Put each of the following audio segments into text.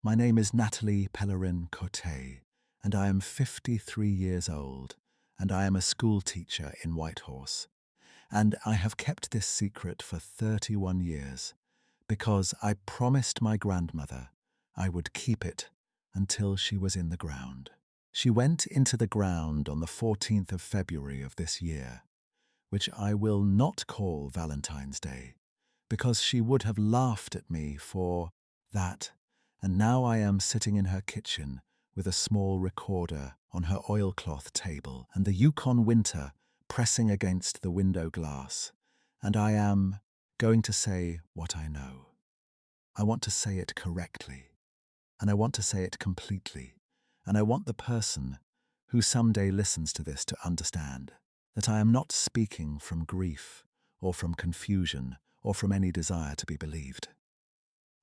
My name is Natalie Pellerin Cote, and I am 53 years old, and I am a school teacher in Whitehorse. And I have kept this secret for 31 years, because I promised my grandmother I would keep it until she was in the ground. She went into the ground on the 14th of February of this year, which I will not call Valentine's Day, because she would have laughed at me for that, and now I am sitting in her kitchen with a small recorder on her oilcloth table and the Yukon winter pressing against the window glass, and I am going to say what I know. I want to say it correctly, and I want to say it completely, and I want the person who someday listens to this to understand that I am not speaking from grief or from confusion or from any desire to be believed.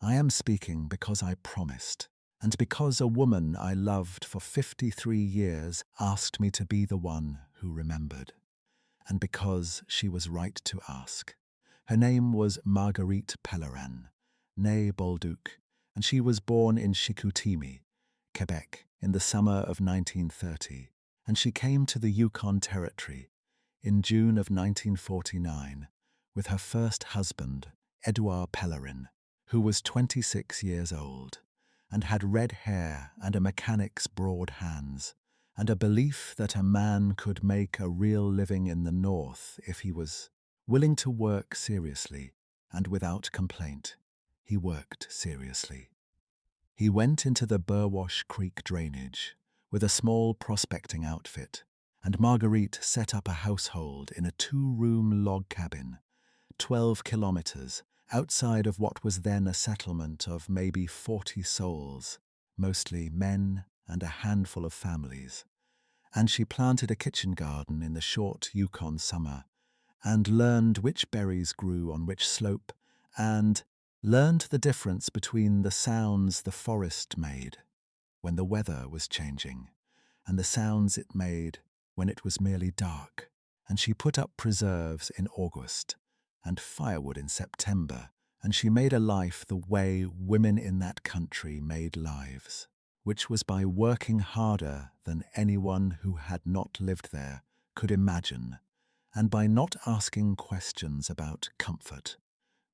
I am speaking because I promised, and because a woman I loved for 53 years asked me to be the one who remembered, and because she was right to ask. Her name was Marguerite Pellerin, née Bolduc, and she was born in Chicoutimi, Quebec, in the summer of 1930, and she came to the Yukon Territory in June of 1949 with her first husband, Edouard Pellerin, who was 26 years old and had red hair and a mechanic's broad hands, and a belief that a man could make a real living in the North if he was willing to work seriously and without complaint. He worked seriously. He went into the Burwash Creek drainage with a small prospecting outfit, and Marguerite set up a household in a 2-room log cabin, 12 kilometers outside of what was then a settlement of maybe 40 souls, mostly men and a handful of families. And she planted a kitchen garden in the short Yukon summer, and learned which berries grew on which slope, and learned the difference between the sounds the forest made when the weather was changing, and the sounds it made when it was merely dark. And she put up preserves in August and firewood in September, and she made a life the way women in that country made lives, which was by working harder than anyone who had not lived there could imagine, and by not asking questions about comfort,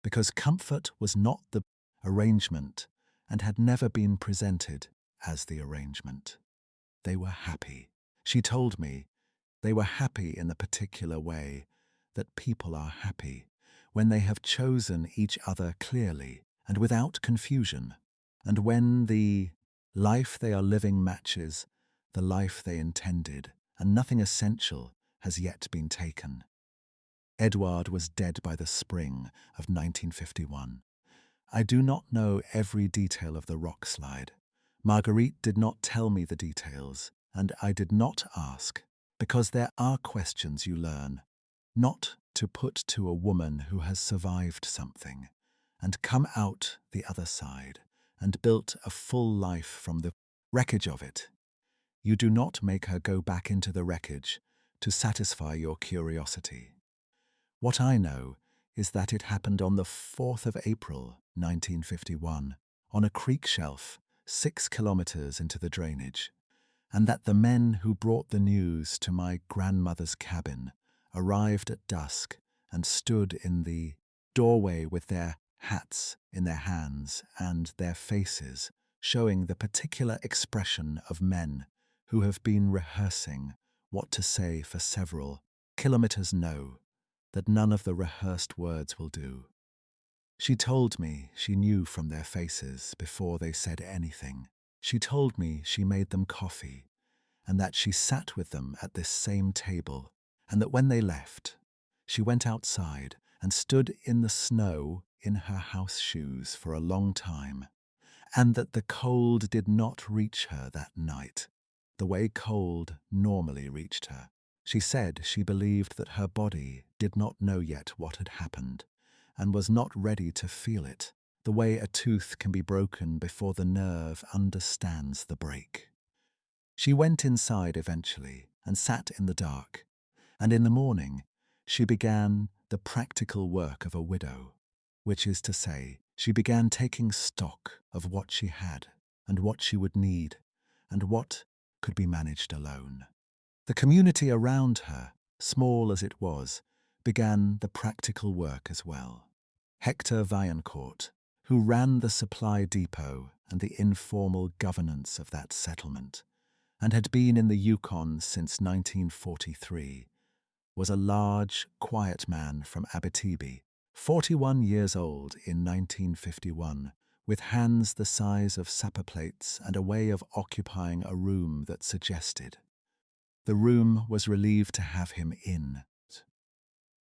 because comfort was not the arrangement and had never been presented as the arrangement. They were happy. She told me they were happy in the particular way that people are happy when they have chosen each other clearly and without confusion, and when the life they are living matches the life they intended, and nothing essential has yet been taken. Edward was dead by the spring of 1951. I do not know every detail of the rock slide. Marguerite did not tell me the details, and I did not ask, because there are questions you learn not to put to a woman who has survived something and come out the other side and built a full life from the wreckage of it. You do not make her go back into the wreckage to satisfy your curiosity. What I know is that it happened on the 4th of April, 1951, on a creek shelf 6 kilometers into the drainage, and that the men who brought the news to my grandmother's cabin arrived at dusk and stood in the doorway with their hats in their hands and their faces showing the particular expression of men who have been rehearsing what to say for several kilometers know that none of the rehearsed words will do. She told me she knew from their faces before they said anything. She told me she made them coffee, and that she sat with them at this same table, and that when they left, she went outside and stood in the snow in her house shoes for a long time, and that the cold did not reach her that night, the way cold normally reached her. She said she believed that her body did not know yet what had happened, and was not ready to feel it, the way a tooth can be broken before the nerve understands the break. She went inside eventually and sat in the dark, and in the morning she began the practical work of a widow, which is to say, she began taking stock of what she had and what she would need, and what could be managed alone. The community around her, small as it was, began the practical work as well. Hector Vaillancourt, who ran the supply depot and the informal governance of that settlement, and had been in the Yukon since 1943, was a large, quiet man from Abitibi, 41 years old in 1951, with hands the size of supper plates and a way of occupying a room that suggested. The room was relieved to have him in.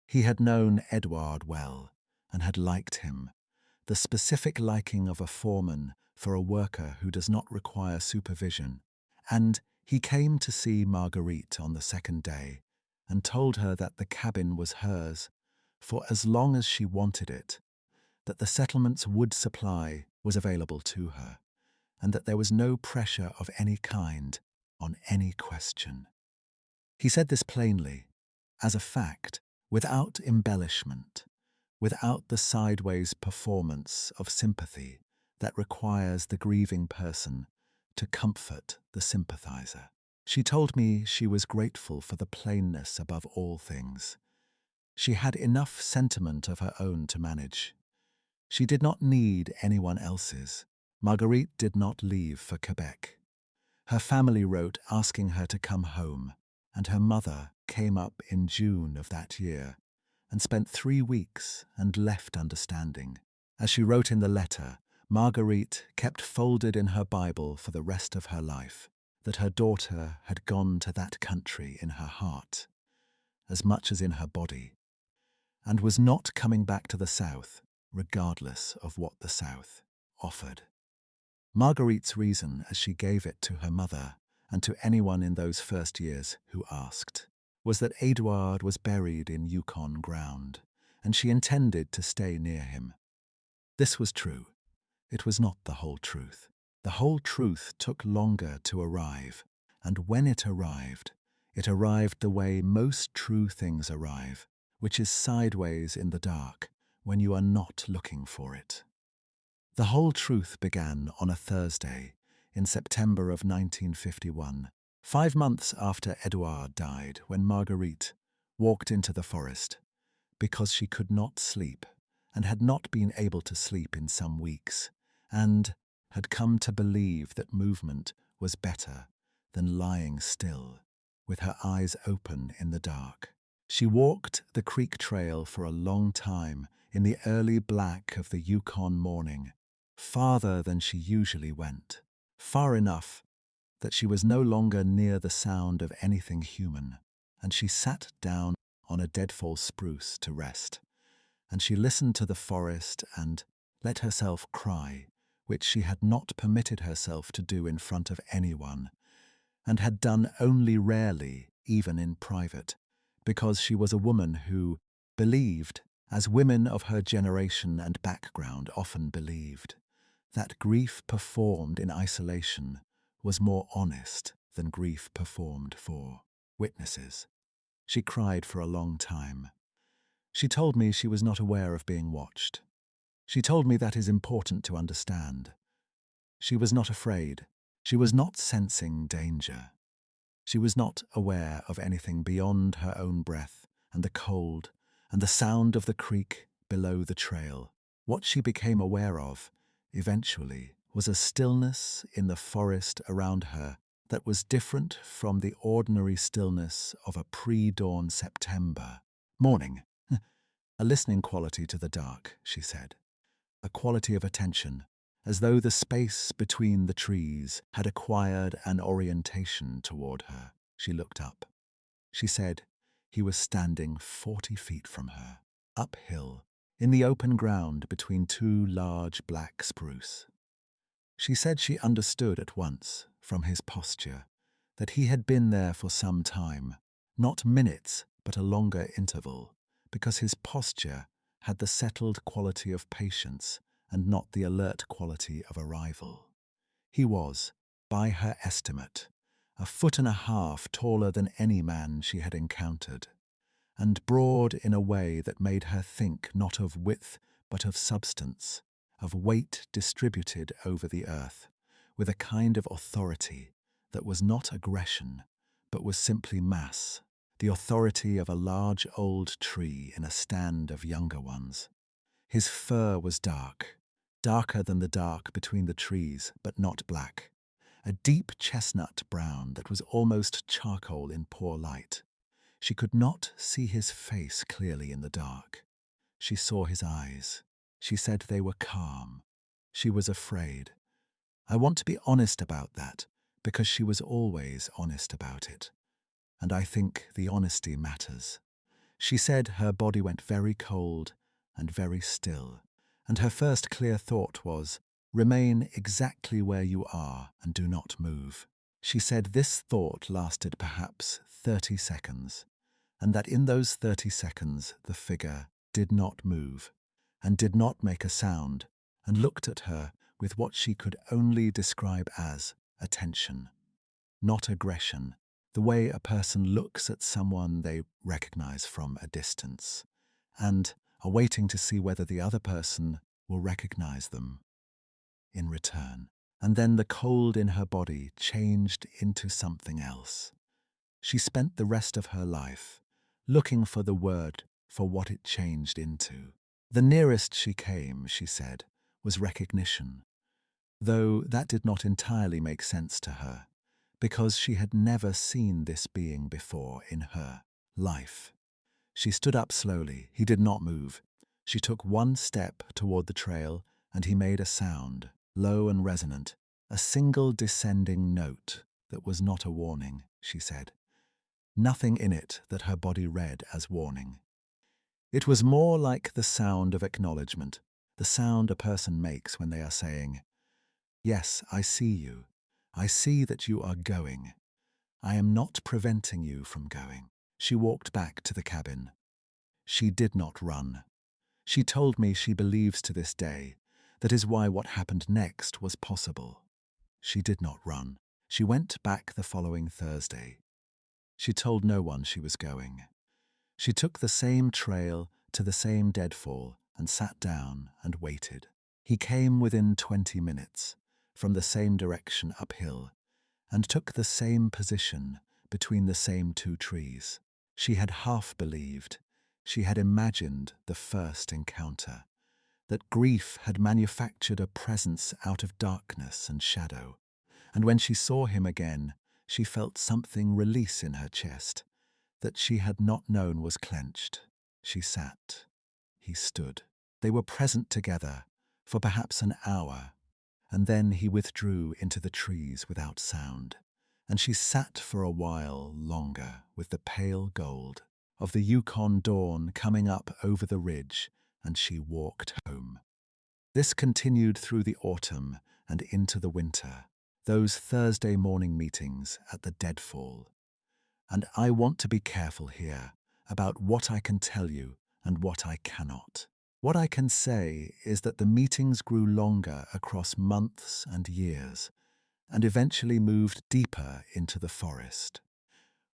He had known Edward well and had liked him, the specific liking of a foreman for a worker who does not require supervision, and he came to see Marguerite on the second day and told her that the cabin was hers for as long as she wanted it, that the settlement's wood supply was available to her, and that there was no pressure of any kind on any question. He said this plainly, as a fact, without embellishment, without the sideways performance of sympathy that requires the grieving person to comfort the sympathizer. She told me she was grateful for the plainness above all things. She had enough sentiment of her own to manage. She did not need anyone else's. Marguerite did not leave for Quebec. Her family wrote asking her to come home, and her mother came up in June of that year and spent 3 weeks and left understanding. As she wrote in the letter, Marguerite kept folded in her Bible for the rest of her life that her daughter had gone to that country in her heart, as much as in her body, and was not coming back to the South, regardless of what the South offered. Marguerite's reason, as she gave it to her mother and to anyone in those first years who asked, was that Edouard was buried in Yukon ground, and she intended to stay near him. This was true. It was not the whole truth. The whole truth took longer to arrive, and when it arrived the way most true things arrive, which is sideways in the dark when you are not looking for it. The whole truth began on a Thursday in September of 1951, 5 months after Edouard died, when Marguerite walked into the forest because she could not sleep and had not been able to sleep in some weeks, and had come to believe that movement was better than lying still, with her eyes open in the dark. She walked the creek trail for a long time in the early black of the Yukon morning, farther than she usually went, far enough that she was no longer near the sound of anything human, and she sat down on a deadfall spruce to rest, and she listened to the forest and let herself cry, which she had not permitted herself to do in front of anyone, and had done only rarely, even in private, because she was a woman who believed, as women of her generation and background often believed, that grief performed in isolation was more honest than grief performed for witnesses. She cried for a long time. She told me she was not aware of being watched. She told me that is important to understand. She was not afraid. She was not sensing danger. She was not aware of anything beyond her own breath and the cold and the sound of the creek below the trail. What she became aware of, eventually, was a stillness in the forest around her that was different from the ordinary stillness of a pre-dawn September morning. A listening quality to the dark, she said. A quality of attention, as though the space between the trees had acquired an orientation toward her. She looked up. She said he was standing 40 feet from her, uphill, in the open ground between 2 large black spruce. She said she understood at once, from his posture, that he had been there for some time, not minutes, but a longer interval, because his posture had the settled quality of patience and not the alert quality of arrival. He was, by her estimate, 1.5 feet taller than any man she had encountered, and broad in a way that made her think not of width but of substance, of weight distributed over the earth, with a kind of authority that was not aggression, but was simply mass, the authority of a large old tree in a stand of younger ones. His fur was dark, darker than the dark between the trees, but not black, a deep chestnut brown that was almost charcoal in poor light. She could not see his face clearly in the dark. She saw his eyes. She said they were calm. She was afraid. I want to be honest about that, because she was always honest about it. And I think the honesty matters. She said her body went very cold and very still, and her first clear thought was, "Remain exactly where you are and do not move." She said this thought lasted perhaps 30 seconds, and that in those 30 seconds the figure did not move and did not make a sound and looked at her with what she could only describe as attention, not aggression, the way a person looks at someone they recognize from a distance and are waiting to see whether the other person will recognize them in return. And then the cold in her body changed into something else. She spent the rest of her life looking for the word for what it changed into. The nearest she came, she said, was recognition, though that did not entirely make sense to her, because she had never seen this being before in her life. She stood up slowly. He did not move. She took one step toward the trail, and he made a sound, low and resonant, a single descending note that was not a warning, she said. Nothing in it that her body read as warning. It was more like the sound of acknowledgement, the sound a person makes when they are saying, "Yes, I see you. I see that you are going. I am not preventing you from going." She walked back to the cabin. She did not run. She told me she believes to this day that is why what happened next was possible. She did not run. She went back the following Thursday. She told no one she was going. She took the same trail to the same deadfall and sat down and waited. He came within 20 minutes, from the same direction uphill, and took the same position between the same two trees. She had half believed, she had imagined the first encounter, that grief had manufactured a presence out of darkness and shadow, and when she saw him again, she felt something release in her chest that she had not known was clenched. She sat. He stood. They were present together for perhaps an hour, and then he withdrew into the trees without sound, and she sat for a while longer with the pale gold of the Yukon dawn coming up over the ridge, and she walked home. This continued through the autumn and into the winter, those Thursday morning meetings at the deadfall. And I want to be careful here about what I can tell you and what I cannot. What I can say is that the meetings grew longer across months and years, and eventually moved deeper into the forest.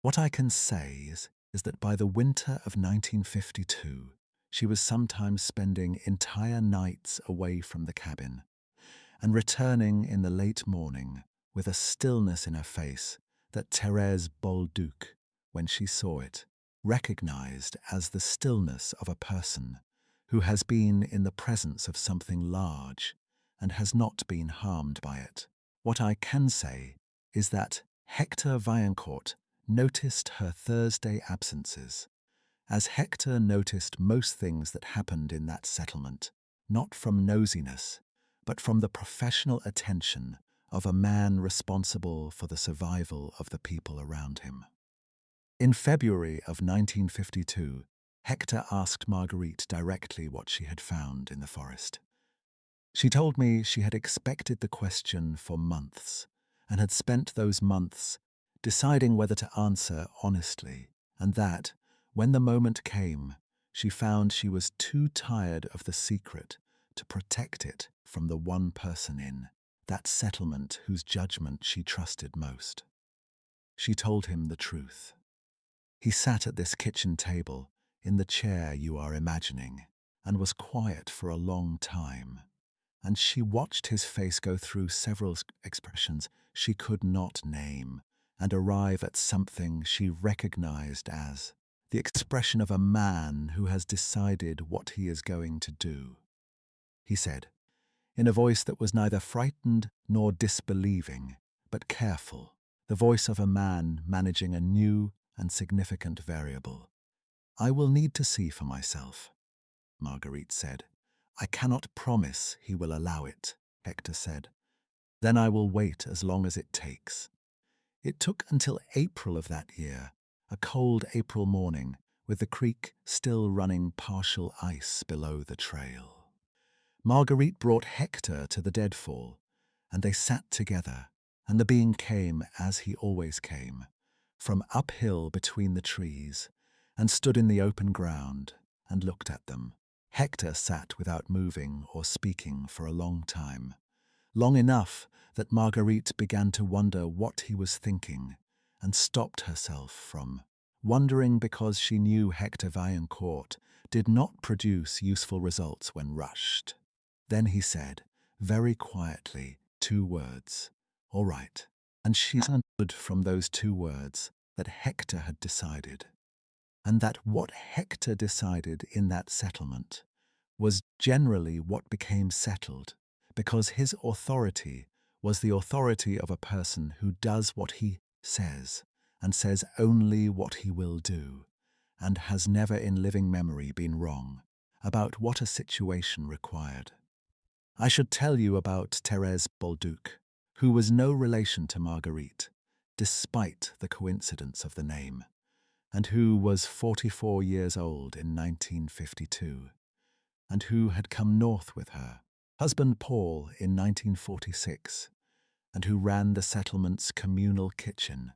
What I can say is that by the winter of 1952, she was sometimes spending entire nights away from the cabin, and returning in the late morning with a stillness in her face that Thérèse Bolduc, when she saw it, recognized as the stillness of a person who has been in the presence of something large and has not been harmed by it. What I can say is that Hector Vaillancourt noticed her Thursday absences, as Hector noticed most things that happened in that settlement, not from nosiness, but from the professional attention of a man responsible for the survival of the people around him. In February of 1952, Hector asked Marguerite directly what she had found in the forest. She told me she had expected the question for months and had spent those months deciding whether to answer honestly, and that, when the moment came, she found she was too tired of the secret to protect it from the one person in that settlement whose judgment she trusted most. She told him the truth. He sat at this kitchen table, in the chair you are imagining, and was quiet for a long time. and she watched his face go through several expressions she could not name and arrive at something she recognized as the expression of a man who has decided what he is going to do. He said, in a voice that was neither frightened nor disbelieving, but careful, the voice of a man managing a new and significant variable. "I will need to see for myself," Marguerite said. "I cannot promise he will allow it," Hector said. "Then I will wait as long as it takes." It took until April of that year, a cold April morning, with the creek still running partial ice below the trail. Marguerite brought Hector to the deadfall, and they sat together, and the being came as he always came, from uphill between the trees, and stood in the open ground and looked at them. Hector sat without moving or speaking for a long time, long enough that Marguerite began to wonder what he was thinking, and stopped herself from wondering because she knew Hector Vaillancourt did not produce useful results when rushed. Then he said, very quietly, 2 words, "All right." And she understood from those 2 words that Hector had decided, and that what Hector decided in that settlement was generally what became settled, because his authority was the authority of a person who does what he says, and says only what he will do, and has never in living memory been wrong about what a situation required. I should tell you about Thérèse Bolduc, who was no relation to Marguerite, despite the coincidence of the name, and who was 44 years old in 1952, and who had come north with her husband Paul in 1946, and who ran the settlement's communal kitchen,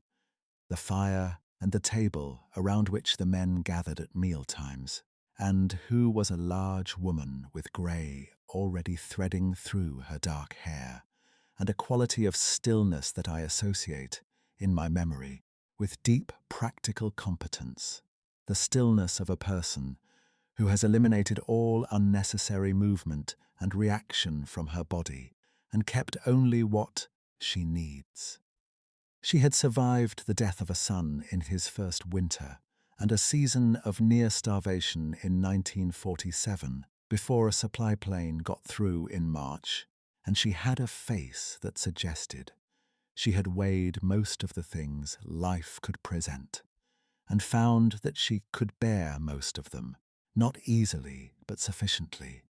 the fire and the table around which the men gathered at mealtimes, and who was a large woman with grey already threading through her dark hair, and a quality of stillness that I associate, in my memory, with deep practical competence, the stillness of a person who has eliminated all unnecessary movement and reaction from her body and kept only what she needs. She had survived the death of a son in his first winter and a season of near starvation in 1947 before a supply plane got through in March, and she had a face that suggested she had weighed most of the things life could present and found that she could bear most of them, not easily but sufficiently.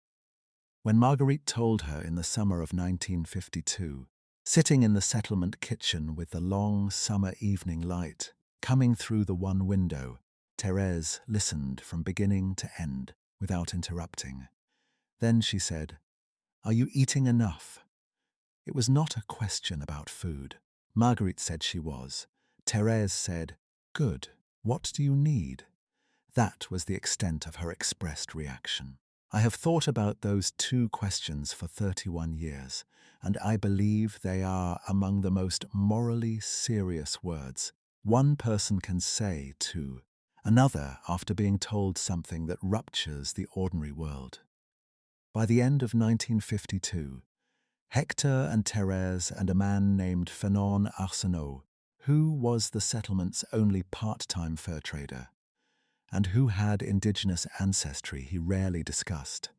When Marguerite told her in the summer of 1952, sitting in the settlement kitchen with the long summer evening light coming through the one window, Thérèse listened from beginning to end without interrupting. Then she said, "Are you eating enough?" It was not a question about food. Marguerite said she was. Thérèse said, "Good. What do you need?" That was the extent of her expressed reaction. I have thought about those 2 questions for 31 years, and I believe they are among the most morally serious words one person can say to another after being told something that ruptures the ordinary world. By the end of 1952, Hector and Thérèse and a man named Fernand Arsenault, who was the settlement's only part-time fur trader, and who had indigenous ancestry he rarely discussed,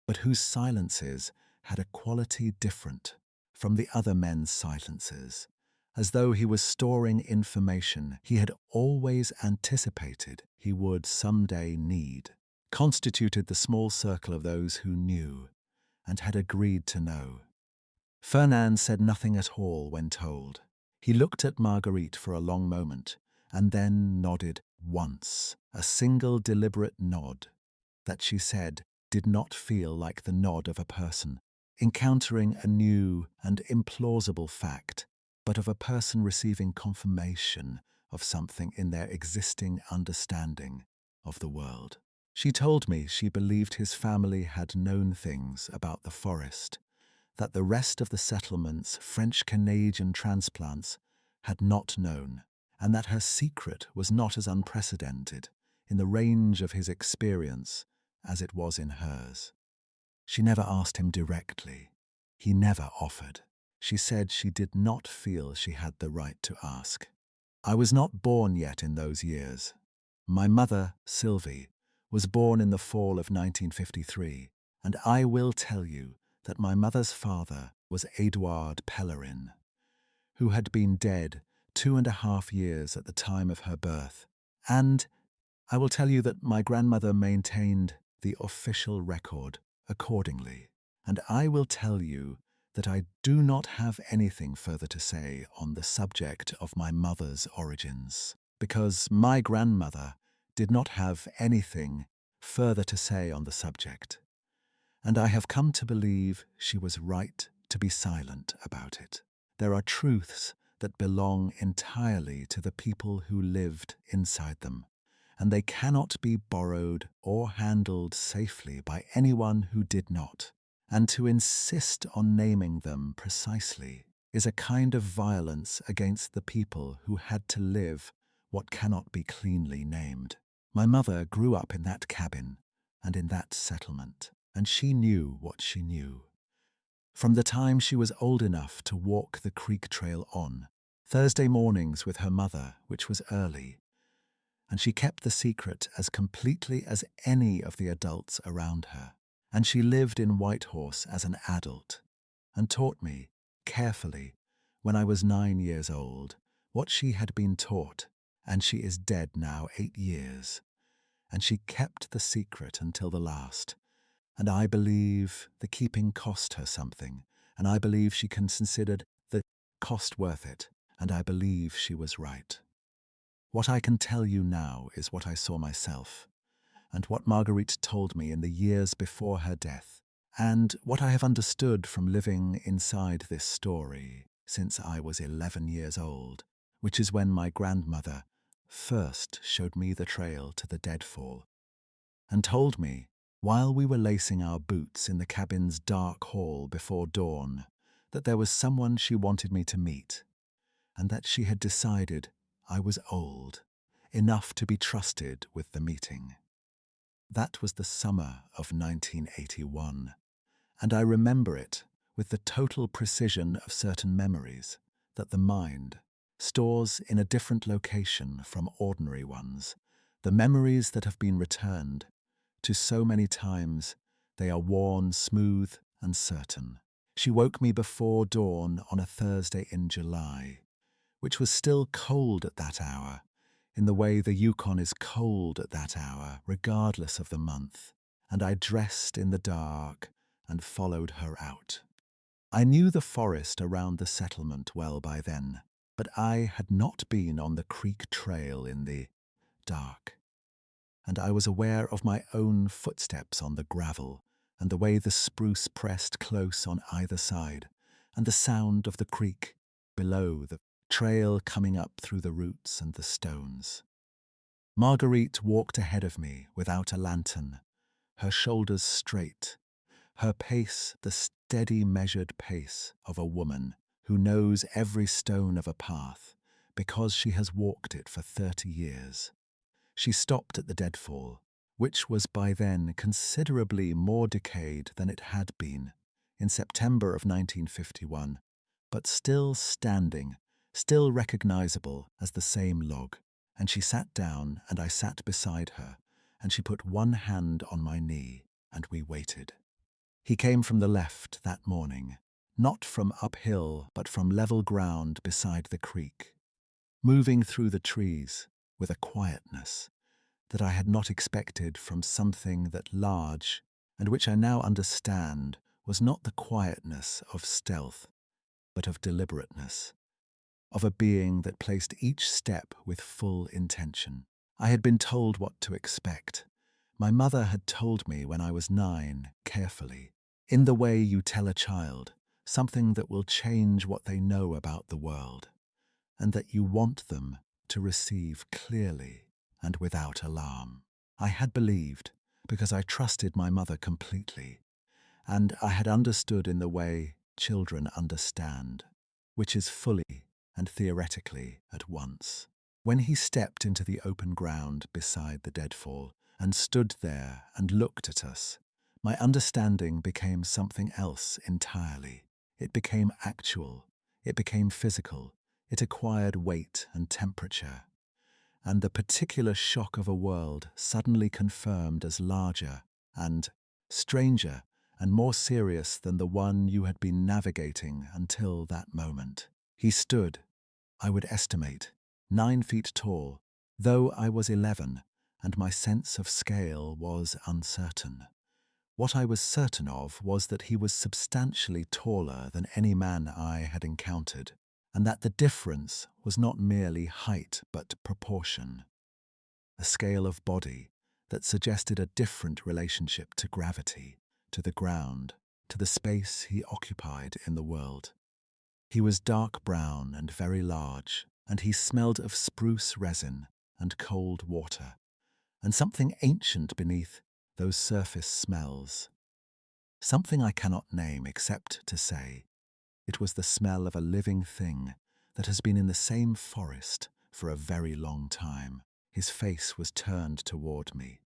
but whose silences had a quality different from the other men's silences, as though he was storing information he had always anticipated he would someday need, constituted the small circle of those who knew and had agreed to know. Fernand said nothing at all when told. He looked at Marguerite for a long moment, and then nodded once, a single deliberate nod that she said did not feel like the nod of a person encountering a new and implausible fact, but of a person receiving confirmation of something in their existing understanding of the world. She told me she believed his family had known things about the forest that the rest of the settlement's French-Canadian transplants had not known, and that her secret was not as unprecedented in the range of his experience as it was in hers. She never asked him directly, He never offered. She said she did not feel she had the right to ask. I was not born yet in those years. My mother, Sylvie, was born in the fall of 1953, and I will tell you that my mother's father was Edouard Pellerin, who had been dead 2.5 years at the time of her birth. And I will tell you that my grandmother maintained the official record accordingly. And I will tell you that I do not have anything further to say on the subject of my mother's origins, because my grandmother did not have anything further to say on the subject. And I have come to believe she was right to be silent about it. There are truths that belong entirely to the people who lived inside them, and they cannot be borrowed or handled safely by anyone who did not. And to insist on naming them precisely is a kind of violence against the people who had to live what cannot be cleanly named. My mother grew up in that cabin and in that settlement, and she knew what she knew. From the time she was old enough to walk the creek trail on Thursday mornings with her mother, which was early, and she kept the secret as completely as any of the adults around her. And she lived in Whitehorse as an adult and taught me, carefully, when I was 9 years old, what she had been taught, and she is dead now 8 years. And she kept the secret until the last. And I believe the keeping cost her something, and I believe she considered the cost worth it, and I believe she was right. What I can tell you now is what I saw myself, and what Marguerite told me in the years before her death, and what I have understood from living inside this story since I was 11 years old, which is when my grandmother first showed me the trail to the deadfall, and told me, while we were lacing our boots in the cabin's dark hall before dawn, that there was someone she wanted me to meet, and that she had decided I was old enough to be trusted with the meeting. That was the summer of 1981, and I remember it with the total precision of certain memories that the mind stores in a different location from ordinary ones, the memories that have been returned to so many times they are worn smooth and certain. She woke me before dawn on a Thursday in July, which was still cold at that hour, in the way the Yukon is cold at that hour, regardless of the month, and I dressed in the dark and followed her out. I knew the forest around the settlement well by then, but I had not been on the creek trail in the dark, and I was aware of my own footsteps on the gravel and the way the spruce pressed close on either side, and the sound of the creek below, the trail coming up through the roots and the stones. Marguerite walked ahead of me without a lantern, her shoulders straight, her pace the steady measured pace of a woman who knows every stone of a path because she has walked it for 30 years. She stopped at the deadfall, which was by then considerably more decayed than it had been in September of 1951, but still standing, still recognizable as the same log. And she sat down, and I sat beside her, and she put one hand on my knee, and we waited. He came from the left that morning, not from uphill, but from level ground beside the creek, moving through the trees with a quietness that I had not expected from something that large, and which I now understand was not the quietness of stealth, but of deliberateness, of a being that placed each step with full intention. I had been told what to expect. My mother had told me when I was 9, carefully, in the way you tell a child, something that will change what they know about the world, and that you want them to receive clearly and without alarm. I had believed, because I trusted my mother completely, and I had understood in the way children understand, which is fully and theoretically at once. When he stepped into the open ground beside the deadfall and stood there and looked at us, my understanding became something else entirely. It became actual. It became physical. It acquired weight and temperature. And the particular shock of a world suddenly confirmed as larger and stranger and more serious than the one you had been navigating until that moment. He stood, I would estimate, 9 feet tall, though I was 11, and my sense of scale was uncertain. What I was certain of was that he was substantially taller than any man I had encountered, and that the difference was not merely height but proportion, a scale of body that suggested a different relationship to gravity, to the ground, to the space he occupied in the world. He was dark brown and very large, and he smelled of spruce resin and cold water, and something ancient beneath those surface smells. Something I cannot name except to say it was the smell of a living thing that has been in the same forest for a very long time. His face was turned toward me.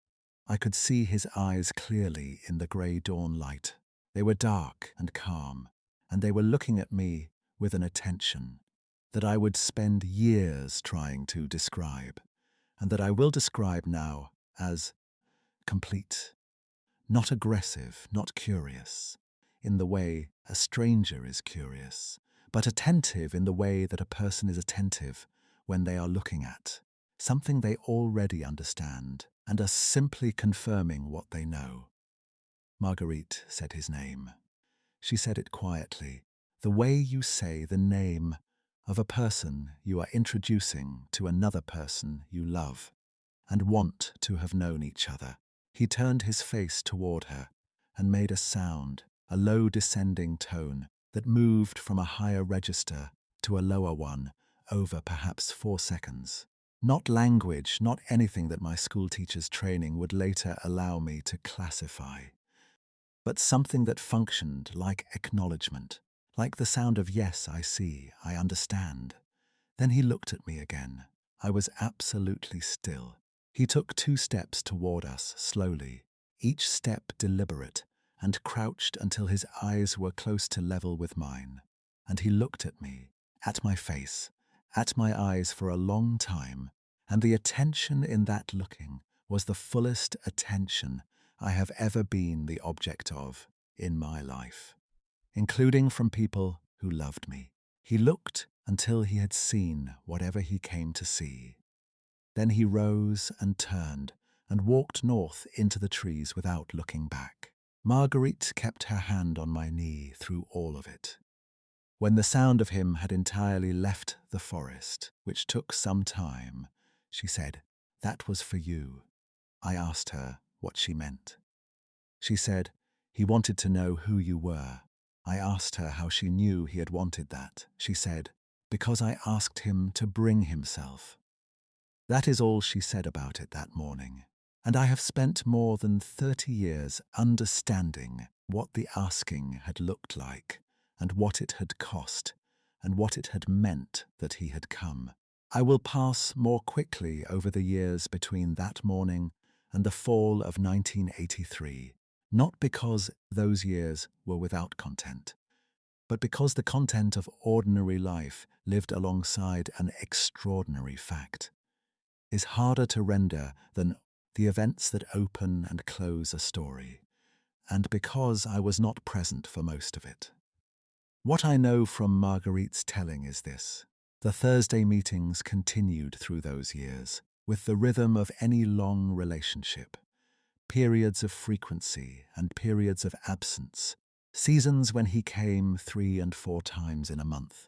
I could see his eyes clearly in the grey dawn light. They were dark and calm, and they were looking at me with an attention that I would spend years trying to describe, and that I will describe now as complete. Not aggressive, not curious, in the way a stranger is curious, but attentive in the way that a person is attentive when they are looking at something they already understand and are simply confirming what they know. Marguerite said his name. She said it quietly, the way you say the name of a person you are introducing to another person you love and want to have known each other. He turned his face toward her and made a sound, a low descending tone that moved from a higher register to a lower one over perhaps 4 seconds. Not language, not anything that my schoolteacher's training would later allow me to classify, but something that functioned like acknowledgement, like the sound of yes, I see, I understand. Then he looked at me again. I was absolutely still. He took 2 steps toward us slowly, each step deliberate, and crouched until his eyes were close to level with mine. And he looked at me, at my face, at my eyes for a long time, and the attention in that looking was the fullest attention I have ever been the object of in my life, including from people who loved me. He looked until he had seen whatever he came to see. Then he rose and turned and walked north into the trees without looking back. Marguerite kept her hand on my knee through all of it. When the sound of him had entirely left the forest, which took some time, she said, "That was for you." I asked her what she meant. She said, "He wanted to know who you were." I asked her how she knew he had wanted that. She said, "Because I asked him to bring himself." That is all she said about it that morning. And I have spent more than 30 years understanding what the asking had looked like, and what it had cost, and what it had meant that he had come. I will pass more quickly over the years between that morning and the fall of 1983, not because those years were without content, but because the content of ordinary life lived alongside an extraordinary fact is harder to render than the events that open and close a story, and because I was not present for most of it. What I know from Marguerite's telling is this. The Thursday meetings continued through those years, with the rhythm of any long relationship. Periods of frequency and periods of absence, seasons when he came 3 and 4 times in a month,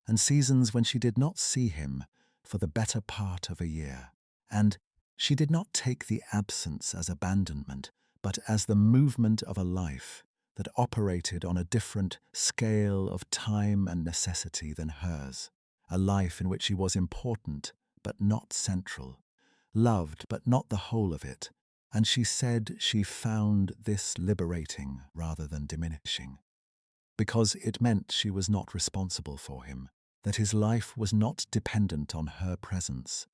and seasons when she did not see him for the better part of a year. And she did not take the absence as abandonment, but as the movement of a life that operated on a different scale of time and necessity than hers, a life in which he was important but not central, loved but not the whole of it, and she said she found this liberating rather than diminishing, because it meant she was not responsible for him, that his life was not dependent on her presence,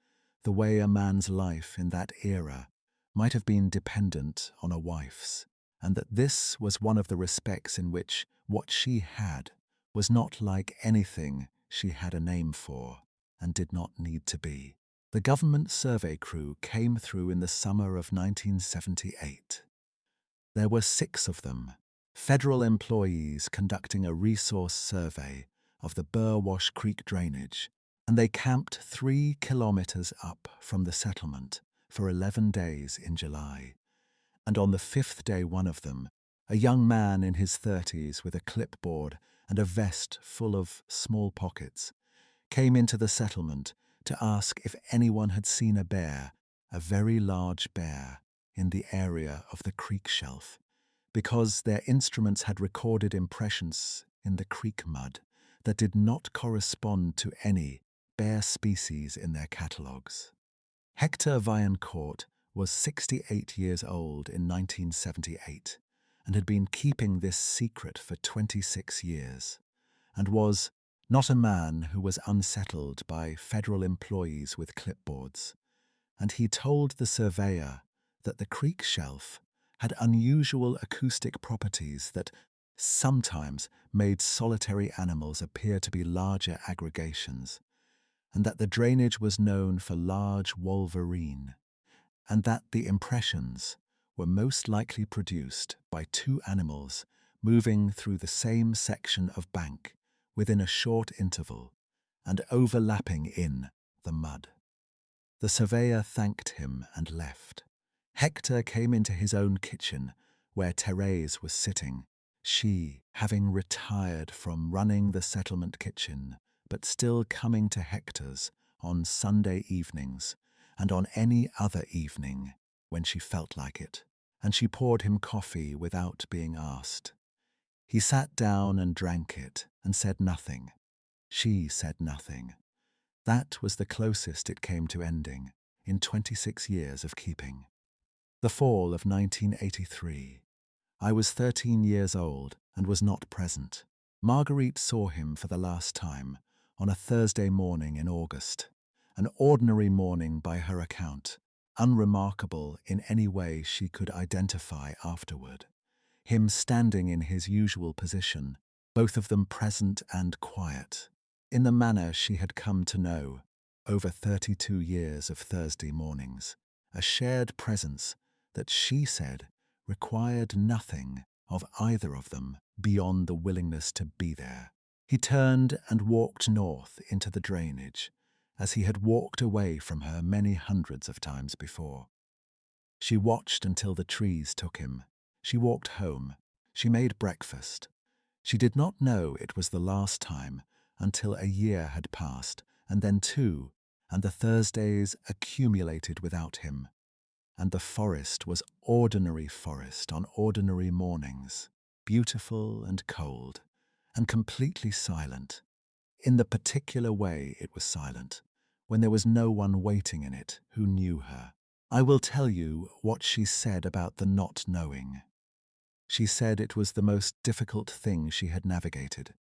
the way a man's life in that era might have been dependent on a wife's, and that this was one of the respects in which what she had was not like anything she had a name for and did not need to be. The government survey crew came through in the summer of 1978. There were 6 of them, federal employees conducting a resource survey of the Burwash Creek drainage, and they camped 3 kilometers up from the settlement for 11 days in July. And on the 5th day, one of them, a young man in his 30s with a clipboard and a vest full of small pockets, came into the settlement to ask if anyone had seen a bear, a very large bear, in the area of the creek shelf, because their instruments had recorded impressions in the creek mud that did not correspond to any bear species in their catalogues. Hector Vaillancourt was 68 years old in 1978 and had been keeping this secret for 26 years, and was not a man who was unsettled by federal employees with clipboards. And he told the surveyor that the creek shelf had unusual acoustic properties that sometimes made solitary animals appear to be larger aggregations, and that the drainage was known for large wolverine, and that the impressions were most likely produced by 2 animals moving through the same section of bank within a short interval and overlapping in the mud. The surveyor thanked him and left. Hector came into his own kitchen, where Therese was sitting, she having retired from running the settlement kitchen, but still coming to Hector's on Sunday evenings and on any other evening when she felt like it, and she poured him coffee without being asked. He sat down and drank it and said nothing. She said nothing. That was the closest it came to ending in 26 years of keeping. The fall of 1983. I was 13 years old and was not present. Marguerite saw him for the last time on a Thursday morning in August, an ordinary morning by her account, unremarkable in any way she could identify afterward. Him standing in his usual position, both of them present and quiet, in the manner she had come to know over 32 years of Thursday mornings, a shared presence that she said required nothing of either of them beyond the willingness to be there. He turned and walked north into the drainage, as he had walked away from her many hundreds of times before. She watched until the trees took him. She walked home. She made breakfast. She did not know it was the last time until a year had passed, and then 2, and the Thursdays accumulated without him. And the forest was ordinary forest on ordinary mornings, beautiful and cold, and completely silent. In the particular way it was silent, when there was no one waiting in it who knew her. I will tell you what she said about the not knowing. She said it was the most difficult thing she had navigated,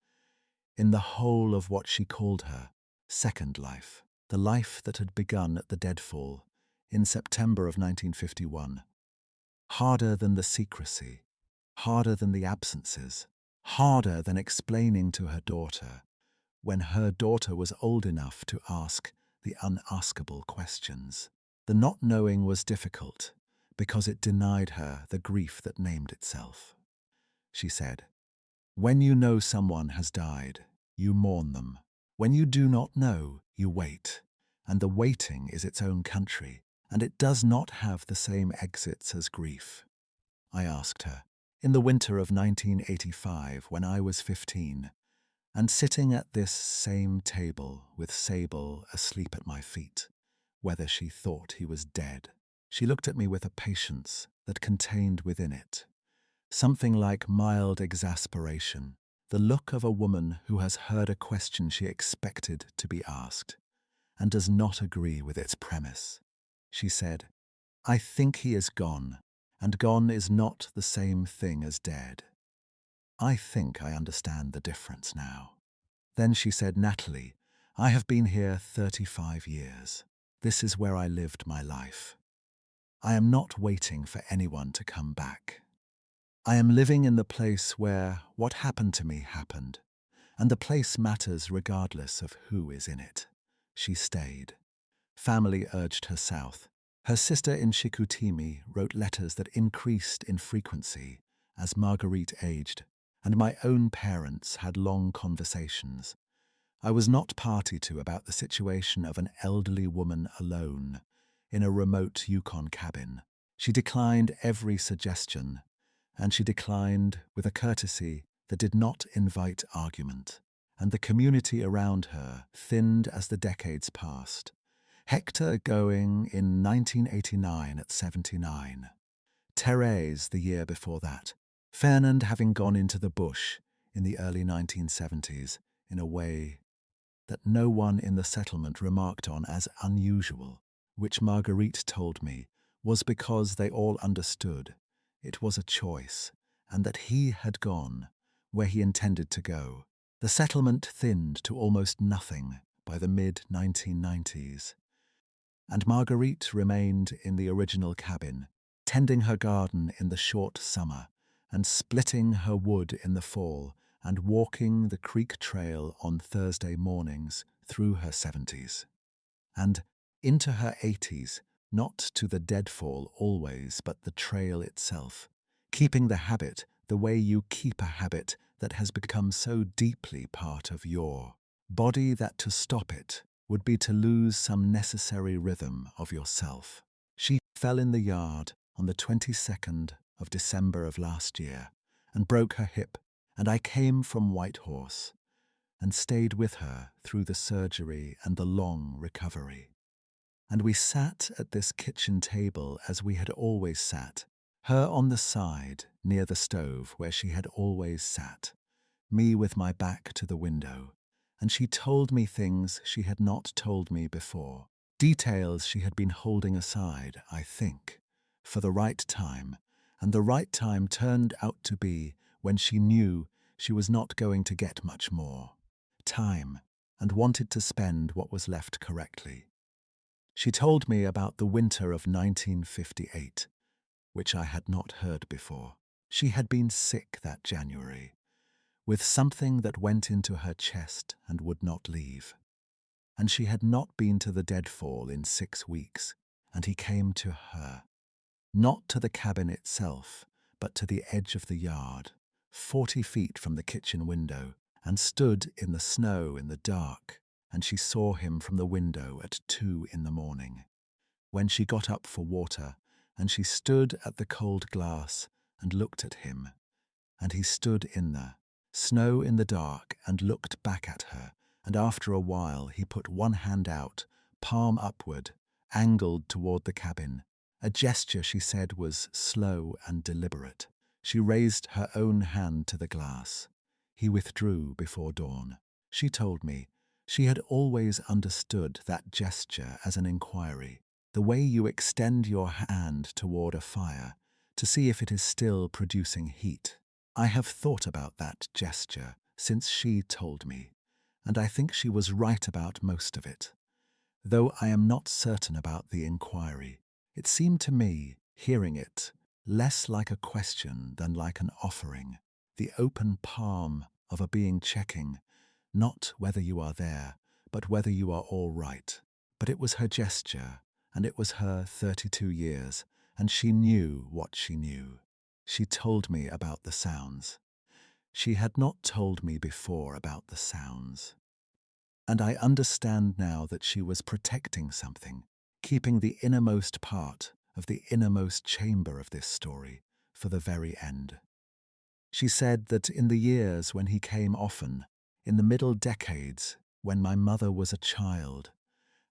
in the whole of what she called her second life, the life that had begun at the deadfall in September of 1951. Harder than the secrecy, harder than the absences, harder than explaining to her daughter, when her daughter was old enough to ask the unaskable questions. The not knowing was difficult because it denied her the grief that named itself. She said, "When you know someone has died, you mourn them. When you do not know, you wait, and the waiting is its own country, and it does not have the same exits as grief." I asked her, in the winter of 1985, when I was 15, and sitting at this same table with Sable asleep at my feet, whether she thought he was dead. She looked at me with a patience that contained within it something like mild exasperation, the look of a woman who has heard a question she expected to be asked and does not agree with its premise. She said, "I think he is gone, and gone is not the same thing as dead. I think I understand the difference now." Then she said, "Natalie, I have been here 35 years. This is where I lived my life. I am not waiting for anyone to come back. I am living in the place where what happened to me happened, and the place matters regardless of who is in it. She stayed. Family urged her south. Her sister in Chicoutimi wrote letters that increased in frequency as Marguerite aged, and my own parents had long conversations. I was not party to about the situation of an elderly woman alone in a remote Yukon cabin. She declined every suggestion, and she declined with a courtesy that did not invite argument, and the community around her thinned as the decades passed. Hector going in 1989 at 79. Therese the year before that. Fernand having gone into the bush in the early 1970s in a way that no one in the settlement remarked on as unusual, which Marguerite told me was because they all understood it was a choice and that he had gone where he intended to go. The settlement thinned to almost nothing by the mid-1990s, and Marguerite remained in the original cabin, tending her garden in the short summer and splitting her wood in the fall and walking the creek trail on Thursday mornings through her 70s. And into her 80s, not to the deadfall always, but the trail itself, keeping the habit the way you keep a habit that has become so deeply part of your body that to stop it would be to lose some necessary rhythm of yourself. She fell in the yard on the 22nd of December of last year and broke her hip, and I came from Whitehorse and stayed with her through the surgery and the long recovery. And we sat at this kitchen table as we had always sat, her on the side near the stove where she had always sat, me with my back to the window, and she told me things she had not told me before, details she had been holding aside, I think, for the right time, and the right time turned out to be when she knew she was not going to get much more time and wanted to spend what was left correctly. She told me about the winter of 1958, which I had not heard before. She had been sick that January, with something that went into her chest and would not leave. And she had not been to the deadfall in 6 weeks, and he came to her. Not to the cabin itself, but to the edge of the yard, 40 feet from the kitchen window, and stood in the snow in the dark, and she saw him from the window at 2 in the morning. When she got up for water, and she stood at the cold glass and looked at him, and he stood in the snow in the dark and looked back at her, and after a while he put one hand out, palm upward, angled toward the cabin. A gesture, she said, was slow and deliberate. She raised her own hand to the glass. He withdrew before dawn. She told me she had always understood that gesture as an inquiry, the way you extend your hand toward a fire to see if it is still producing heat. I have thought about that gesture since she told me, and I think she was right about most of it. Though I am not certain about the inquiry, it seemed to me, hearing it, less like a question than like an offering, the open palm of a being checking, not whether you are there, but whether you are all right. But it was her gesture, and it was her 32 years, and she knew what she knew. She told me about the sounds. She had not told me before about the sounds. And I understand now that she was protecting something, keeping the innermost part of the innermost chamber of this story for the very end. She said that in the years when he came often, in the middle decades when my mother was a child,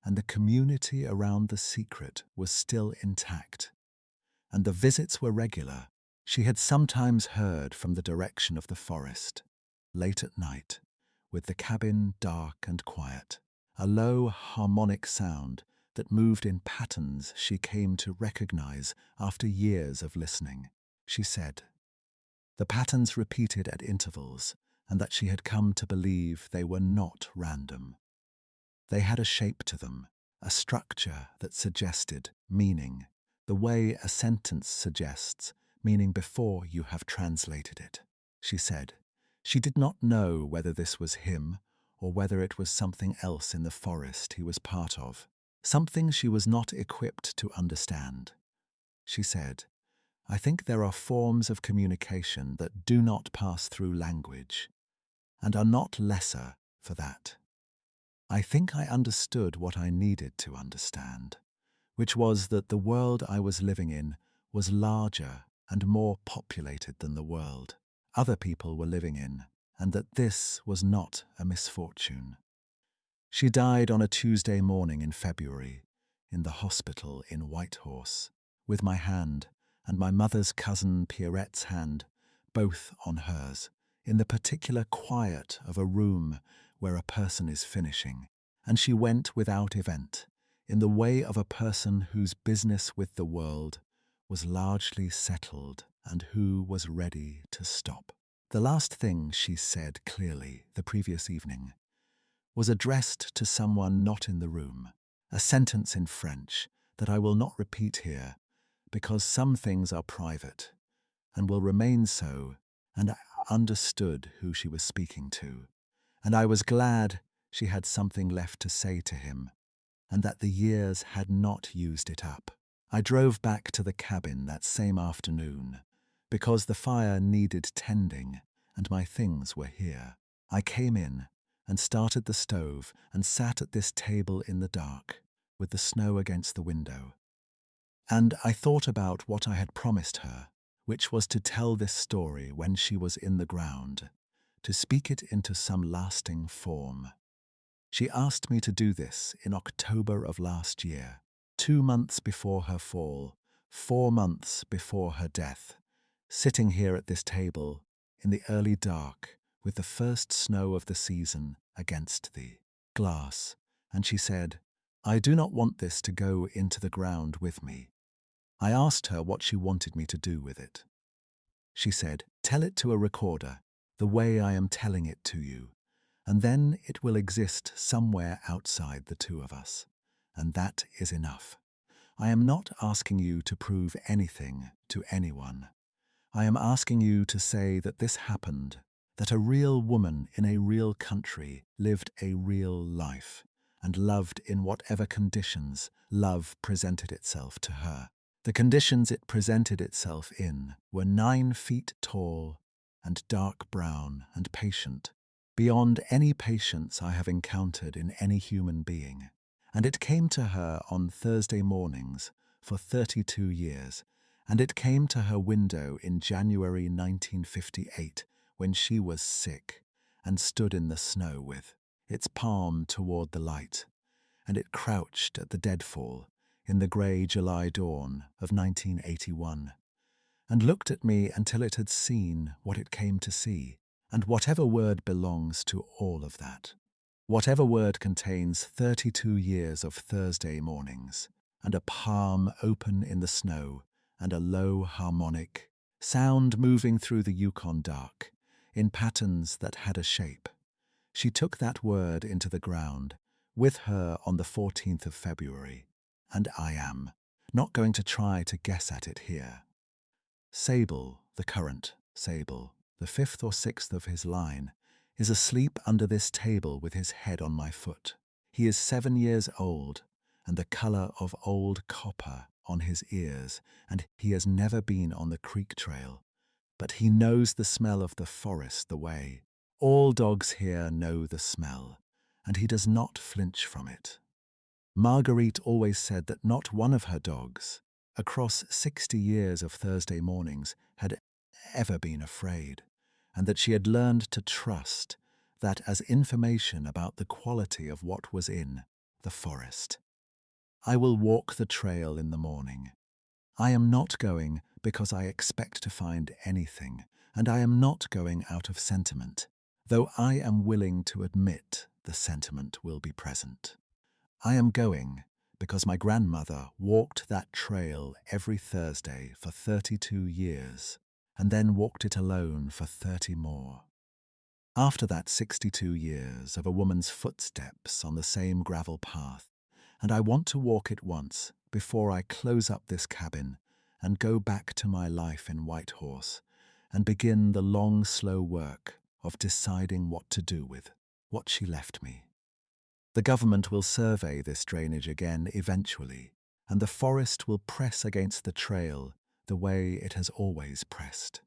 and the community around the secret was still intact, and the visits were regular, she had sometimes heard from the direction of the forest, late at night, with the cabin dark and quiet, a low harmonic sound that moved in patterns she came to recognize after years of listening. She said the patterns repeated at intervals, and that she had come to believe they were not random. They had a shape to them, a structure that suggested meaning, the way a sentence suggests meaning before you have translated it. She said She did not know whether this was him or whether it was something else in the forest he was part of, something she was not equipped to understand. She said, "I think there are forms of communication that do not pass through language, and are not lesser for that. I think I understood what I needed to understand, which was that the world I was living in was larger and more populated than the world other people were living in, and that this was not a misfortune." She died on a Tuesday morning in February, in the hospital in Whitehorse, with my hand and my mother's cousin Pierrette's hand, both on hers, in the particular quiet of a room where a person is finishing, and she went without event, in the way of a person whose business with the world was largely settled and who was ready to stop. The last thing she said clearly the previous evening was addressed to someone not in the room, a sentence in French that I will not repeat here because some things are private and will remain so, and I understood who she was speaking to, and I was glad she had something left to say to him and that the years had not used it up. I drove back to the cabin that same afternoon because the fire needed tending and my things were here. I came in and started the stove and sat at this table in the dark with the snow against the window. And I thought about what I had promised her, which was to tell this story when she was in the ground, to speak it into some lasting form. She asked me to do this in October of last year, 2 months before her fall, 4 months before her death, sitting here at this table in the early dark with the first snow of the season against the glass. And she said, "I do not want this to go into the ground with me." I asked her what she wanted me to do with it. She said, "Tell it to a recorder, the way I am telling it to you, and then it will exist somewhere outside the two of us. And that is enough. I am not asking you to prove anything to anyone. I am asking you to say that this happened, that a real woman in a real country lived a real life, and loved in whatever conditions love presented itself to her. The conditions it presented itself in were 9 feet tall and dark brown and patient, beyond any patience I have encountered in any human being. And it came to her on Thursday mornings for 32 years, and it came to her window in January 1958 when she was sick and stood in the snow with its palm toward the light, and it crouched at the deadfall in the grey July dawn of 1981, and looked at me until it had seen what it came to see, and whatever word belongs to all of that. Whatever word contains 32 years of Thursday mornings, and a palm open in the snow, and a low harmonic sound moving through the Yukon dark, in patterns that had a shape. She took that word into the ground with her on the 14th of February, and I am not going to try to guess at it here. Sable, the current Sable, the 5th or 6th of his line, is asleep under this table with his head on my foot. He is 7 years old, and the colour of old copper on his ears, and he has never been on the creek trail, but he knows the smell of the forest the way. All dogs here know the smell, and he does not flinch from it. Marguerite always said that not one of her dogs, across 60 years of Thursday mornings, had ever been afraid, and that she had learned to trust that as information about the quality of what was in the forest. I will walk the trail in the morning. I am not going because I expect to find anything, and I am not going out of sentiment, though I am willing to admit the sentiment will be present. I am going because my grandmother walked that trail every Thursday for 32 years, and then walked it alone for 30 more. After that 62 years of a woman's footsteps on the same gravel path, and I want to walk it once before I close up this cabin and go back to my life in Whitehorse and begin the long, slow work of deciding what to do with what she left me. The government will survey this drainage again eventually, and the forest will press against the trail the way it has always pressed,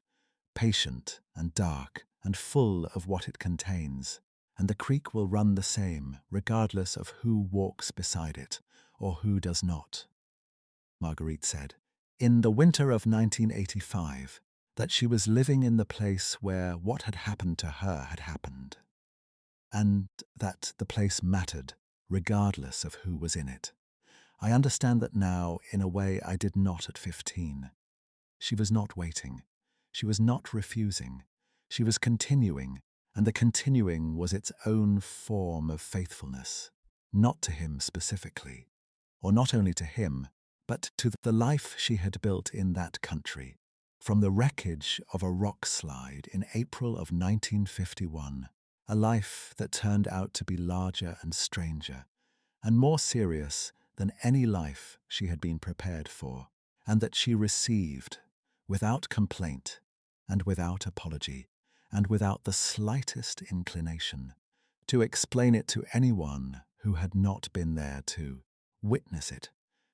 patient and dark and full of what it contains, and the creek will run the same regardless of who walks beside it or who does not. Marguerite said, in the winter of 1985, that she was living in the place where what had happened to her had happened, and that the place mattered regardless of who was in it. I understand that now in a way I did not at 15. She was not waiting. She was not refusing. She was continuing, and the continuing was its own form of faithfulness, not to him specifically, or not only to him, but to the life she had built in that country, from the wreckage of a rock slide in April of 1951, a life that turned out to be larger and stranger, and more serious than any life she had been prepared for, and that she received without complaint and without apology and without the slightest inclination to explain it to anyone who had not been there to witness it.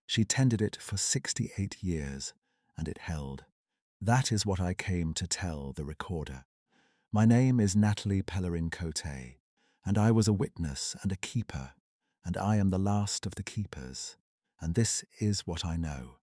She tended it for 68 years, and it held. That is what I came to tell the recorder. My name is Natalie Pellerin-Cote, and I was a witness and a keeper, and I am the last of the keepers, and this is what I know.